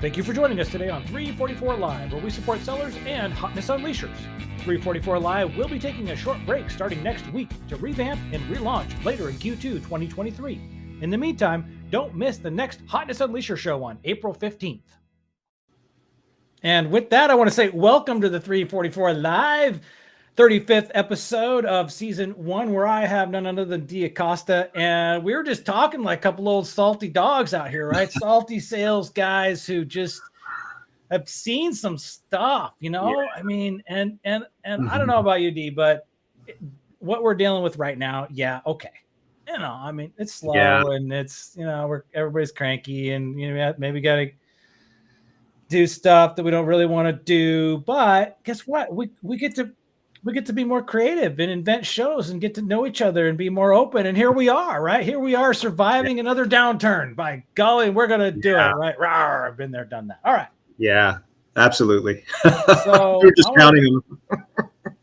Thank you for joining us today on 344 Live, where we support sellers and hotness unleashers. 344 Live will be taking a short break starting next week to revamp and relaunch later in Q2 2023. In the meantime, don't miss the next Hotness Unleasher show on April 15th. And with that, I want to say welcome to the 344 Live 35th episode of season 1, where I have none other than Acosta, and we were just talking like a couple old salty dogs out here, right? Salty sales guys who just have seen some stuff, you know. Yeah. I mean, and I don't know about you, D, but what we're dealing with right now, yeah, okay, you know, I mean, it's slow and it's, you know, everybody's cranky, and you know, maybe got to do stuff that we don't really want to do, but guess what? We get to be more creative and invent shows and get to know each other and be more open. And here we are, right? Here we are surviving another downturn. By golly, we're going to do it, right? Rawr, I've been there, done that. All right. Yeah, absolutely. So we're just counting them.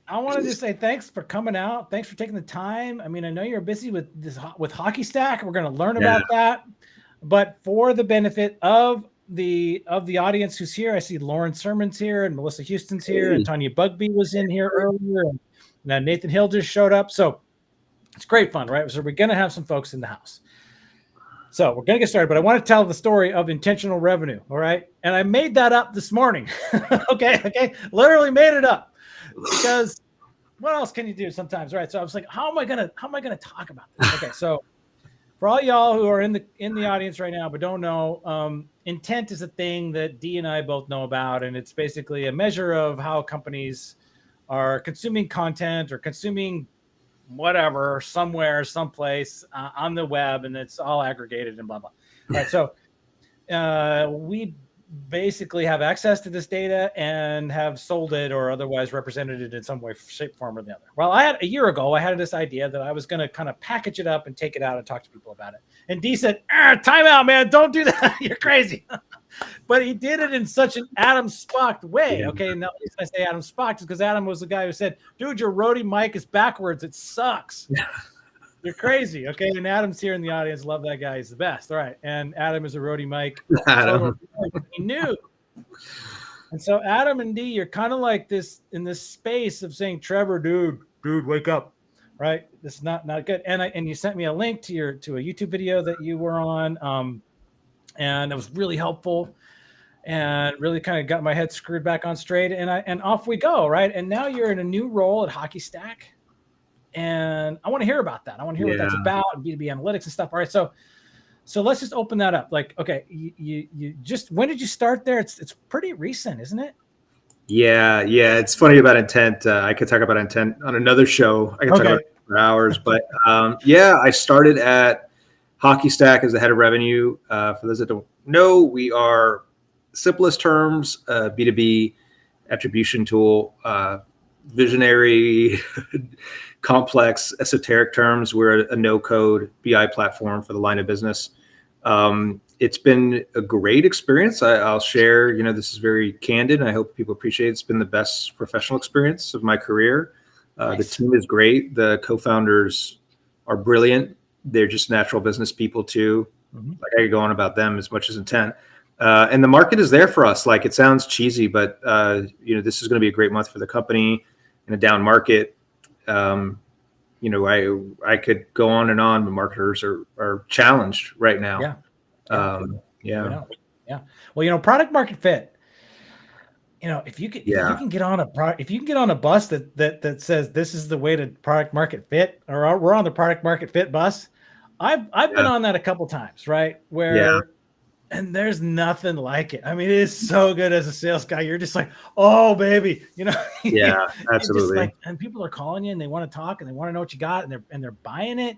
I wanted to say thanks for coming out. Thanks for taking the time. I mean, I know you're busy with Hockeystack. We're going to learn about that. But for the benefit of the audience who's here, I see Lauren Sermon's here and Melissa Houston's here and Tanya Bugby was in here earlier, and Nathan Hill just showed up. So it's great fun, right? So we're going to have some folks in the house. So we're going to get started, but I want to tell the story of intentional revenue. All right. And I made that up this morning. Okay. Literally made it up, because what else can you do sometimes? Right. So I was like, how am I going to talk about this? Okay. So for all y'all who are in the audience right now but don't know, intent is a thing that Dee and I both know about, and it's basically a measure of how companies are consuming content or consuming whatever somewhere, someplace on the web, and it's all aggregated and blah blah. All right, so we basically have access to this data and have sold it or otherwise represented it in some way, shape, form, or the other. Well, a year ago, I had this idea that I was going to kind of package it up and take it out and talk to people about it. And Dee said, time out, man. Don't do that. You're crazy. But he did it in such an Adam Spock way. Okay. And the reason I say Adam Spock is because Adam was the guy who said, dude, your Rode mic is backwards. It sucks. You're crazy. Okay. And Adam's here in the audience. Love that guy. He's the best. All right. And Adam is a Rode mic. So he knew. And so Adam and Dee, you're kind of like this in this space of saying, Trevor, dude, wake up. Right. This is not good. And you sent me a link to a YouTube video that you were on. And it was really helpful and really kind of got my head screwed back on straight. And off we go. Right. And now you're in a new role at Hockeystack. And I want to hear about that. I want to hear what that's about, and B2B analytics and stuff. All right. So let's just open that up. Like, okay, you just, when did you start there? It's pretty recent, isn't it? Yeah. It's funny about intent. I could talk about intent on another show. I could talk about it for hours, but I started at Hockeystack as the head of revenue. For those that don't know, we are, simplest terms, B2B attribution tool, visionary, complex, esoteric terms. We're a no-code BI platform for the line of business. It's been a great experience. I'll share, this is very candid, and I hope people appreciate it. It's been the best professional experience of my career. Nice. The team is great. The co-founders are brilliant. They're just natural business people too. Mm-hmm. Like, I could go on about them as much as intent. And the market is there for us. Like, it sounds cheesy, but this is going to be a great month for the company in a down market. I could go on and on, but marketers are challenged right now. Yeah. Well, product market fit. If you can get on a bus that says this is the way to product market fit, or we're on the product market fit bus. I've been on that a couple times, right? And there's nothing like it. I mean, it is so good as a sales guy. You're just like, oh, baby, Yeah, absolutely. And people are calling you and they want to talk and they want to know what you got, and they're buying it.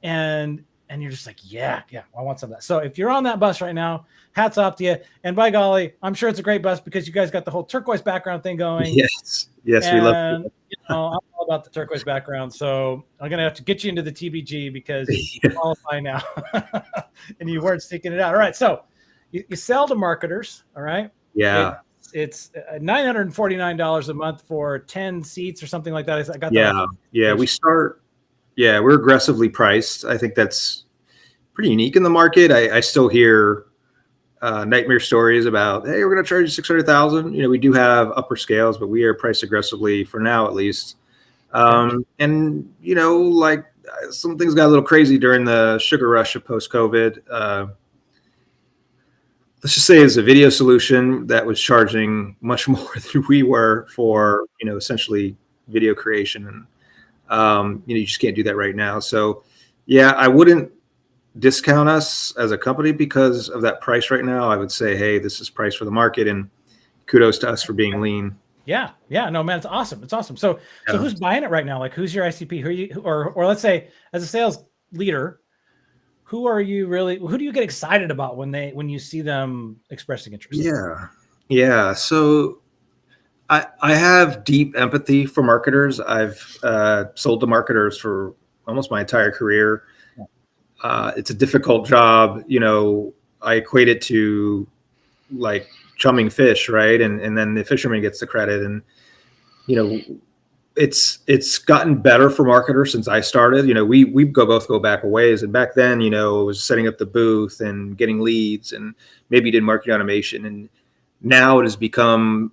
And you're just like, yeah, I want some of that. So if you're on that bus right now, hats off to you. And by golly, I'm sure it's a great bus because you guys got the whole turquoise background thing going. Yes, we love it. I'm all about the turquoise background. So I'm going to have to get you into the TBG because you qualify now and you weren't sticking it out. All right. So you sell to marketers. All right. Yeah. It's $949 a month for 10 seats or something like that. I got that. Yeah. We're aggressively priced. I think that's pretty unique in the market. I still hear nightmare stories about, hey, we're going to charge you 600,000. We do have upper scales, but we are priced aggressively for now, at least. And like some things got a little crazy during the sugar rush of post-COVID. Let's just say it's a video solution that was charging much more than we were for, essentially video creation. And, you just can't do that right now. So yeah, I wouldn't discount us as a company because of that price right now. I would say, hey, this is price for the market, and kudos to us for being lean. Yeah. No, man, it's awesome. It's awesome. So who's buying it right now? Like, who's your ICP? Who are you, or let's say as a sales leader, who do you get excited about when you see them expressing interest? Yeah. So I have deep empathy for marketers. I've sold to marketers for almost my entire career. It's a difficult job. I equate it to like chumming fish, right? And then the fisherman gets the credit. And, it's gotten better for marketers since I started. We both go back a ways. And back then, it was setting up the booth and getting leads, and maybe did marketing automation. And now it has become,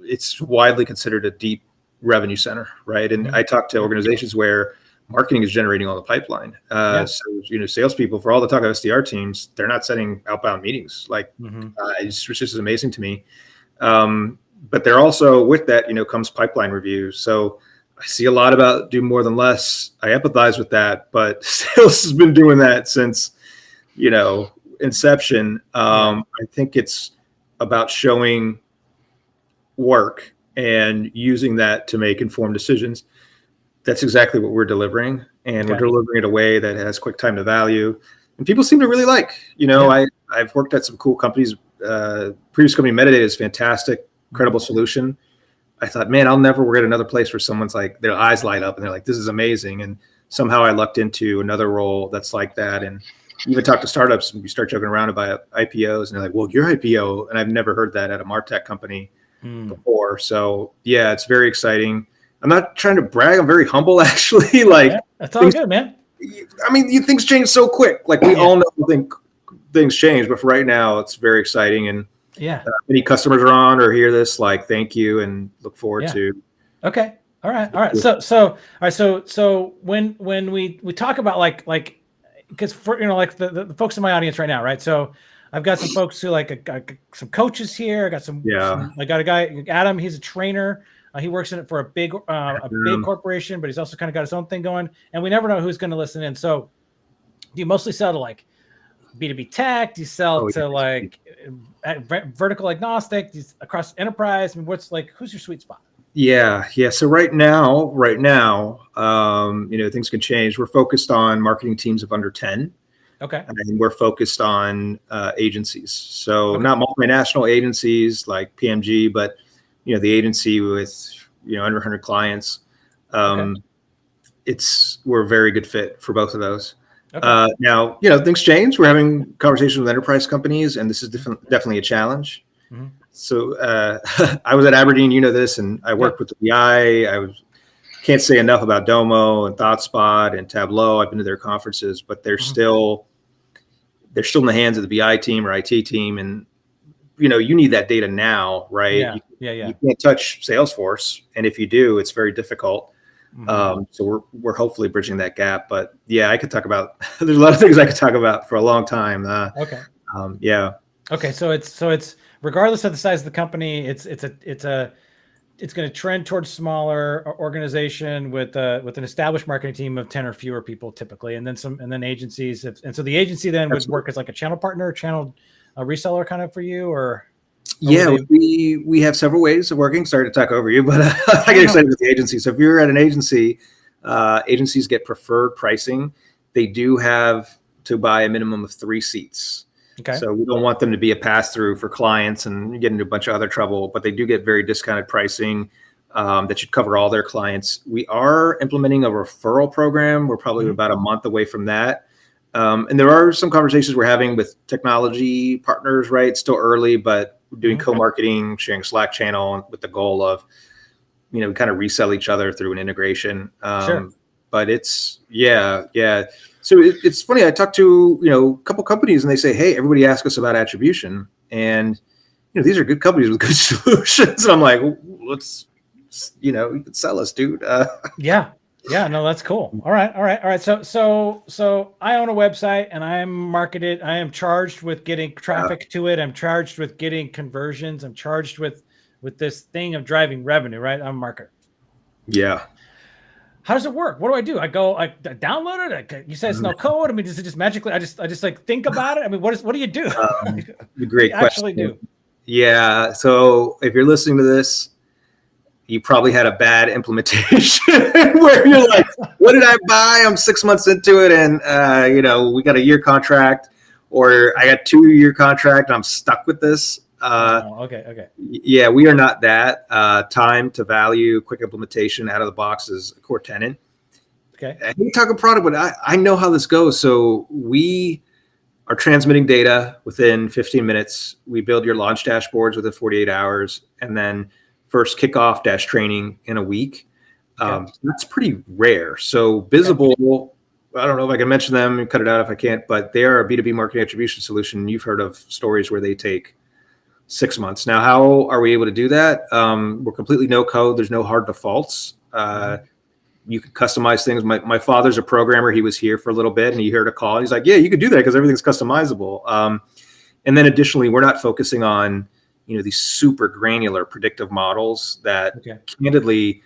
it's widely considered a deep revenue center, right? And I talk to organizations where marketing is generating all the pipeline. So, salespeople, for all the talk of SDR teams, they're not setting outbound meetings. Like, which is amazing to me. But they're also, with that, comes pipeline review. So I see a lot about do more than less. I empathize with that, but sales has been doing that since, inception. I think it's about showing work and using that to make informed decisions. That's exactly what we're delivering, and we're delivering it a way that has quick time to value, and people seem to really like. I've worked at some cool companies. Previous company, Metadata, is fantastic, incredible solution. I thought, man, I'll never work at another place where someone's like, their eyes light up and they're like, this is amazing. And somehow I lucked into another role that's like that. And even talk to startups, and you start joking around about IPOs, and they're like, well, you're IPO, and I've never heard that at a MarTech company before. So yeah, it's very exciting. I'm not trying to brag. I'm very humble, actually. That's all good, man. I mean, things change so quick. Like, we all know things change, but for right now, it's very exciting. And any customers are on or hear this, like, thank you, and look forward to. Okay. All right. So when we talk about like, because for like the folks in my audience right now, right? So I've got some folks who some coaches here. I got I got a guy, Adam. He's a trainer. He works in it for a big corporation, but he's also kind of got his own thing going. And we never know who's going to listen in. So do you mostly sell to like B2B tech? Do you sell to vertical agnostic? Do you, across enterprise? I mean, who's your sweet spot? Yeah. So right now, things can change. We're focused on marketing teams of under 10. Okay. And we're focused on agencies. So not multinational agencies like PMG, but the agency with under 100 clients. We're a very good fit for both of those. Now things change. We're having conversations with enterprise companies, and this is definitely a challenge. So I was at Aberdeen, this, and I worked with the BI. Can't say enough about Domo and ThoughtSpot and Tableau. I've been to their conferences, but they're still in the hands of the BI team or IT team, and you need that data now, right? You can't touch Salesforce, and if you do, it's very difficult. So we're hopefully bridging that gap. But yeah, I could talk about. There's a lot of things I could talk about for a long time. Okay, so it's regardless of the size of the company, it's going to trend towards smaller organization with an established marketing team of 10 or fewer people typically, and then agencies. And so the agency then would work as like a channel partner, a reseller kind of for you, or we have several ways of working. Sorry to talk over you, but I get excited with the agency. So if you're at an agency, agencies get preferred pricing. They do have to buy a minimum of 3 seats. Okay. So we don't want them to be a pass-through for clients and get into a bunch of other trouble, but they do get very discounted pricing that should cover all their clients. We are implementing a referral program. We're probably about a month away from that. And there are some conversations we're having with technology partners, right? Still early, but we're doing co-marketing, sharing Slack channel with the goal of, we kind of resell each other through an integration. Sure. but it's yeah. So it's funny. I talked to a couple companies, and they say, "Hey, everybody asks us about attribution," and these are good companies with good solutions. And I'm like, let's you can sell us, dude. Yeah. No, that's cool. All right. So I own a website and I'm marketed. I am charged with getting traffic to it. I'm charged with getting conversions. I'm charged with this thing of driving revenue, right? I'm a marketer. Yeah. How does it work? What do I do? I download it. You said it's no code. I mean, does it just magically? I just like think about it. I mean, what do you do? Great question. Actually do. Yeah. So if you're listening to this, you probably had a bad implementation where you're like, what did I buy? I'm 6 months into it. And, we got a year contract, or I got 2-year contract. And I'm stuck with this. Okay. Yeah, we are not that. Time to value, quick implementation out of the box is a core tenet. Okay. I hate talking product, but I know how this goes. So we are transmitting data within 15 minutes. We build your launch dashboards within 48 hours. And then first kickoff training in a week. That's pretty rare. So Visible, I don't know if I can mention them and cut it out if I can't, but they are a B2B marketing attribution solution. You've heard of stories where they take 6 months. Now, how are we able to do that? We're completely no code. There's no hard defaults. You can customize things. My father's a programmer. He was here for a little bit and he heard a call. He's like, yeah, you could do that because everything's customizable. And then additionally, we're not focusing on these super granular predictive models that candidly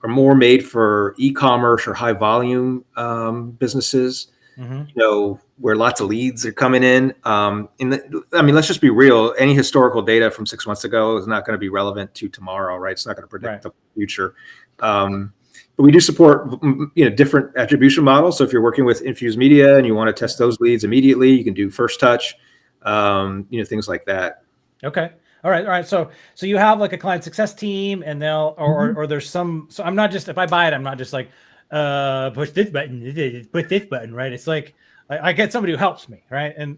are more made for e-commerce or high volume businesses, where lots of leads are coming in. Let's just be real. Any historical data from 6 months ago is not going to be relevant to tomorrow, right? It's not going to predict the future. But we do support, different attribution models. So if you're working with infused media and you want to test those leads immediately, you can do first touch, things like that. Okay. All right. So you have like a client success team, and they'll or there's some. So I'm not just, if I buy it, I'm not just like push this button, right? It's like I get somebody who helps me, right? And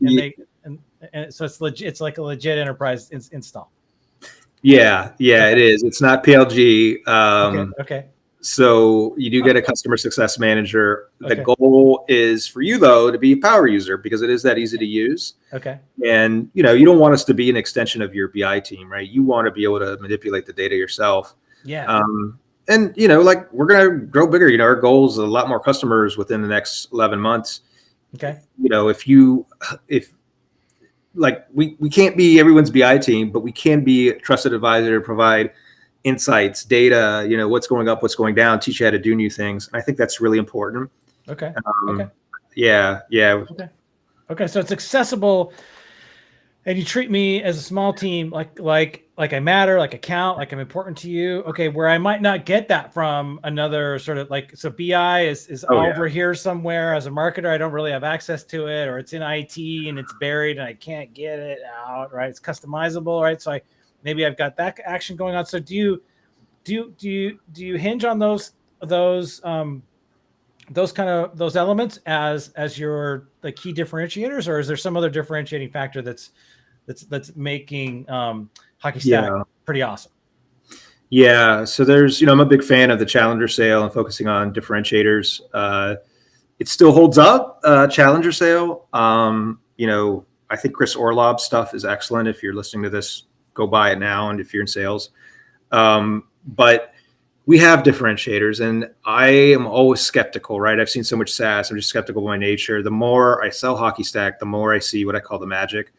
so it's legit. It's like a legit enterprise install. Yeah, it is. It's not PLG. Okay. So you do get a customer success manager. The goal is for you, though, to be a power user because it is that easy to use. Okay. And, you don't want us to be an extension of your BI team, right? You want to be able to manipulate the data yourself. Yeah. And, we're going to grow bigger. Our goal is a lot more customers within the next 11 months. Okay. We can't be everyone's BI team, but we can be a trusted advisor to provide insights, data, what's going up, what's going down, teach you how to do new things. And I think that's really important. Okay. Yeah. Okay. So it's accessible, and you treat me as a small team like I matter, like I count, like I'm important to you. Okay. Where I might not get that from another sort of so BI is over here somewhere. As a marketer, I don't really have access to it, or it's in IT and it's buried and I can't get it out. Right. It's customizable. Right. So maybe I've got that action going on. So do you hinge on those elements as your key differentiators, or is there some other differentiating factor that's making Hockeystack pretty awesome? Yeah. So there's, I'm a big fan of the Challenger sale and focusing on differentiators. It still holds up, Challenger sale. I think Chris Orlob's stuff is excellent. If you're listening to this, go buy it now. And if you're in sales, but we have differentiators, and I am always skeptical, right? I've seen so much SaaS. I'm just skeptical by nature. The more I sell Hockeystack, the more I see what I call the magic.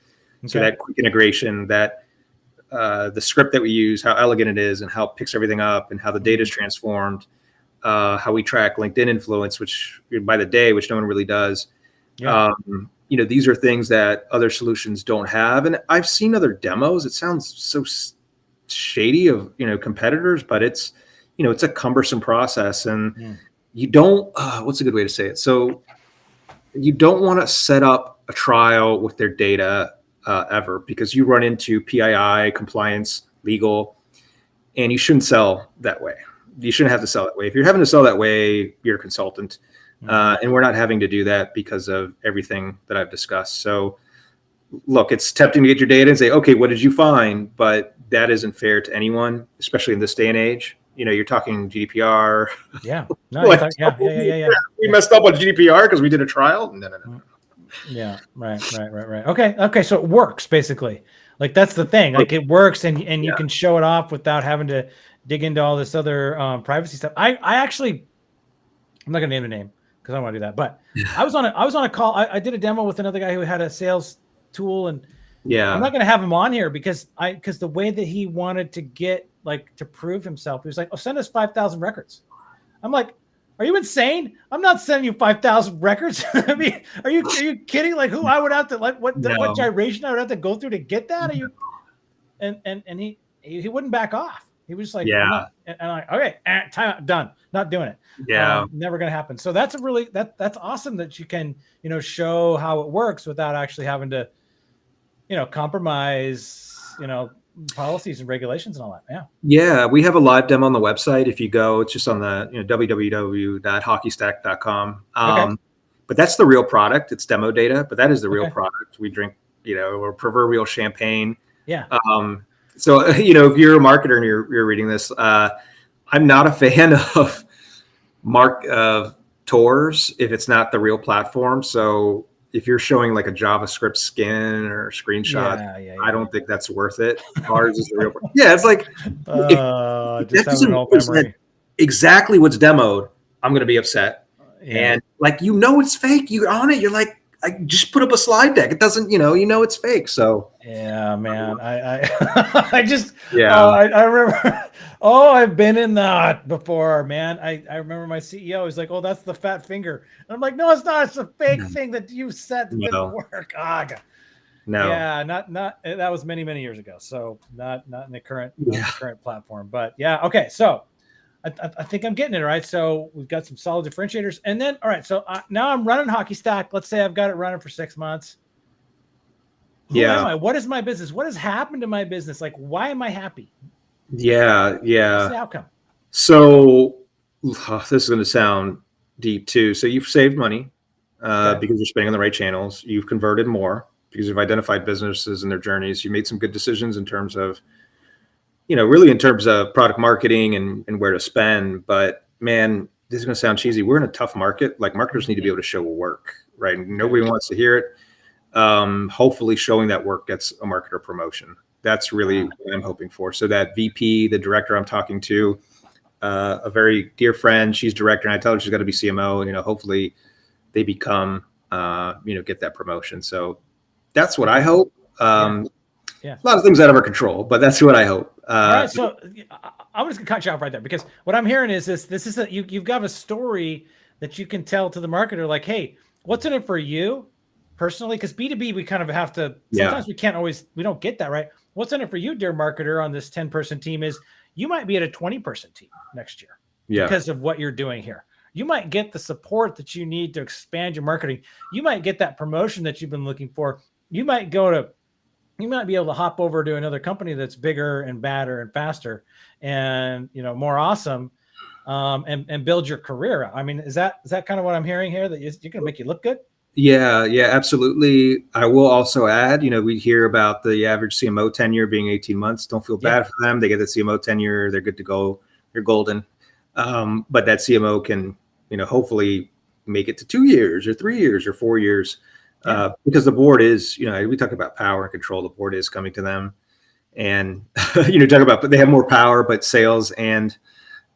Okay. So that quick integration, that the script that we use, how elegant it is, and how it picks everything up, and how the data is transformed, how we track LinkedIn influence, which by the day, which no one really does. Yeah. These are things that other solutions don't have. And I've seen other demos. It sounds so shady of, competitors, but it's a cumbersome process, and you don't, what's a good way to say it? So you don't want to set up a trial with their data ever, because you run into PII, compliance, legal, and you shouldn't sell that way. You shouldn't have to sell that way. If you're having to sell that way, you're a consultant. And we're not having to do that because of everything that I've discussed. So look, it's tempting to get your data and say, okay, what did you find? But that isn't fair to anyone, especially in this day and age. you're talking GDPR. Yeah. No, Like, yeah. We messed up on GDPR because we did a trial. No. Yeah. Right. Okay. So it works basically. Like that's the thing. Like it works, and you can show it off without having to dig into all this other privacy stuff. I actually, I'm not gonna name the name because I don't want to do that. But I was on a call. I did a demo with another guy who had a sales tool, and I'm not gonna have him on here because the way that he wanted to get to prove himself, he was like, "Oh, send us 5,000 records." I'm like, "Are you insane? I'm not sending you 5,000 records." I mean, are you kidding? Like, who I would have to what gyration I would have to go through to get that? Are you? And he wouldn't back off. He was like, Yeah. and I'm like, okay, time out, done, not doing it. Yeah. Never gonna happen. So that's that's awesome that you can show how it works without actually having to compromise policies and regulations and all that. Yeah, we have a live demo on the website. If you go, it's just on the www.hockeystack.com. But that's the real product. It's demo data, but that is the real product. We drink or proverbial champagne. Yeah. So if you're a marketer and you're reading this, I'm not a fan of tours if it's not the real platform. So if you're showing like a JavaScript skin or screenshot, I don't think that's worth it. Ours is the real. Yeah, it's like just having an old memory. Exactly what's demoed, I'm going to be upset. And it's fake. You're on it. You're like, I just put up a slide deck. It doesn't, it's fake. So yeah, man. I just I remember. Oh, I've been in that before, man. I remember my CEO was like, "Oh, that's the fat finger." And I'm like, "No, it's not. It's a fake thing that you said that didn't work." No. Yeah, not that was many years ago. So not in the current platform. But yeah, okay. So I think I'm getting it right. So we've got some solid differentiators, and then all right. So now I'm running Hockeystack. Let's say I've got it running for 6 months. Who am I? What is my business? What has happened to my business? Like, why am I happy? Yeah. What's the outcome? So this is going to sound deep too. So you've saved money because you're spending on the right channels. You've converted more because you've identified businesses and their journeys. You made some good decisions in terms of, really in terms of product marketing and where to spend. But man, this is going to sound cheesy. We're in a tough market. Like marketers need to be able to show work, right? Nobody wants to hear it. Hopefully showing that work gets a marketer promotion. That's really what I'm hoping for. So that VP, the director I'm talking to, a very dear friend, she's director, and I tell her she's got to be CMO, and hopefully they become, get that promotion. So that's what I hope. A lot of things out of our control, but that's what I hope. All right, so I'm just gonna cut you off right there because what I'm hearing is this is you've got a story that you can tell to the marketer, like, hey, what's in it for you personally? Because B2B, we kind of have to. Sometimes we don't get that right. What's in it for you, dear marketer, on this 10-person team is you might be at a 20-person team next year because of what you're doing here. You might get the support that you need to expand your marketing. You might get that promotion that you've been looking for. You might be able to hop over to another company that's bigger and badder and faster and, more awesome, and build your career. I mean, is that kind of what I'm hearing here, that you're going to make you look good? Yeah, absolutely. I will also add, we hear about the average CMO tenure being 18 months. Don't feel bad for them. They get the CMO tenure. They're good to go. They're golden. But that CMO can, hopefully make it to 2 years or 3 years or 4 years because the board is, we talk about power and control. The board is coming to them and, talk about, but they have more power, but sales and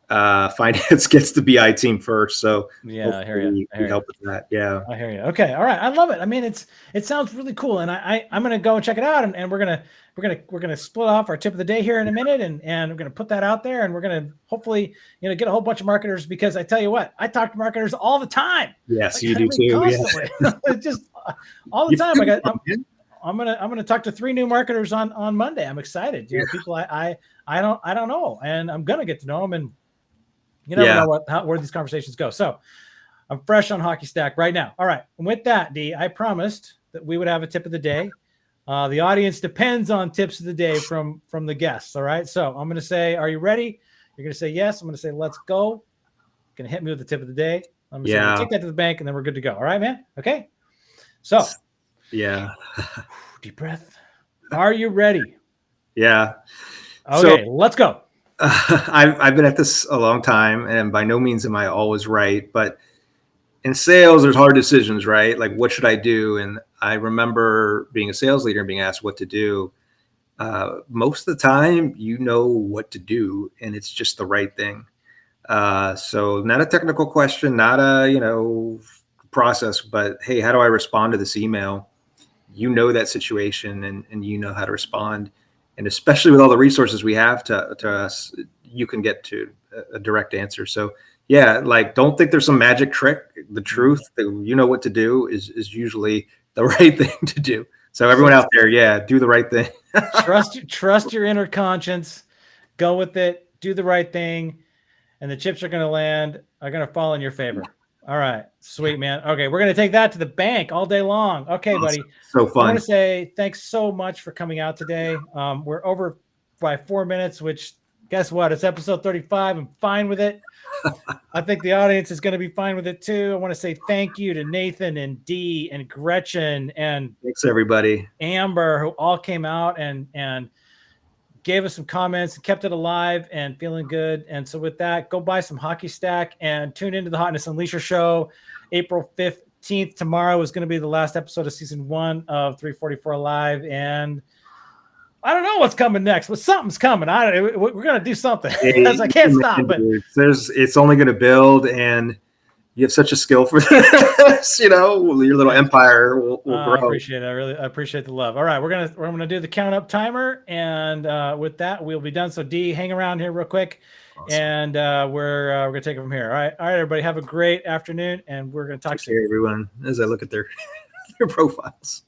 finance gets the BI team first. So I hear you. We help with that. Yeah, I hear you. Okay, all right. I love it. I mean, it sounds really cool, and I'm gonna go and check it out, and we're gonna split off our tip of the day here in a minute, and we're gonna put that out there, and we're gonna hopefully get a whole bunch of marketers, because I tell you what, I talk to marketers all the time. Yes, you do too. Yeah. Just all the time. I'm gonna talk to 3 new marketers on Monday. I'm excited. People I don't know, and I'm gonna get to know them, and you never know where these conversations go. So I'm fresh on Hockeystack right now. All right. And with that, D, I promised that we would have a tip of the day. The audience depends on tips of the day from the guests. All right. So I'm going to say, are you ready? You're going to say yes. I'm going to say, let's go. Going to hit me with the tip of the day. I'm going to say, take that to the bank, and then we're good to go. All right, man. Okay. So deep breath. Are you ready? Yeah. Okay. Let's go. I've been at this a long time, and by no means am I always right. But in sales, there's hard decisions, right? Like, what should I do? And I remember being a sales leader and being asked what to do. Most of the time, you know what to do, and it's just the right thing. So not a technical question, not a, process, but hey, how do I respond to this email? You know that situation, and you know how to respond. And especially with all the resources we have to us, you can get to a direct answer. So yeah, like, don't think there's some magic trick. The truth that you know what to do is usually the right thing to do. So everyone out there, yeah, do the right thing. trust your inner conscience, go with it, do the right thing, and the chips are going to fall in your favor. All right, sweet, man. Okay, we're going to take that to the bank all day long. Okay, awesome, buddy. So fun. I want to say thanks so much for coming out today. We're over by 4 minutes, which guess what? It's episode 35. I'm fine with it. I think the audience is going to be fine with it too. I want to say thank you to Nathan and Dee and Gretchen and thanks everybody, Amber, who all came out and gave us some comments and kept it alive and feeling good. And so with that, go buy some Hockeystack and tune into the Hotness Unleasher show. April 15th, tomorrow, is going to be the last episode of season 1 of 344 Live. And I don't know what's coming next, but something's coming. We're going to do something because I can't stop. But it's only going to build, and you have such a skill for this. Your little empire will grow. I appreciate it. I appreciate the love. All right, we're gonna do the count up timer, and with that, we'll be done. So D, hang around here real quick, awesome, and we're gonna take it from here. All right, everybody, have a great afternoon, and we're gonna talk soon. Everyone, as I look at their profiles.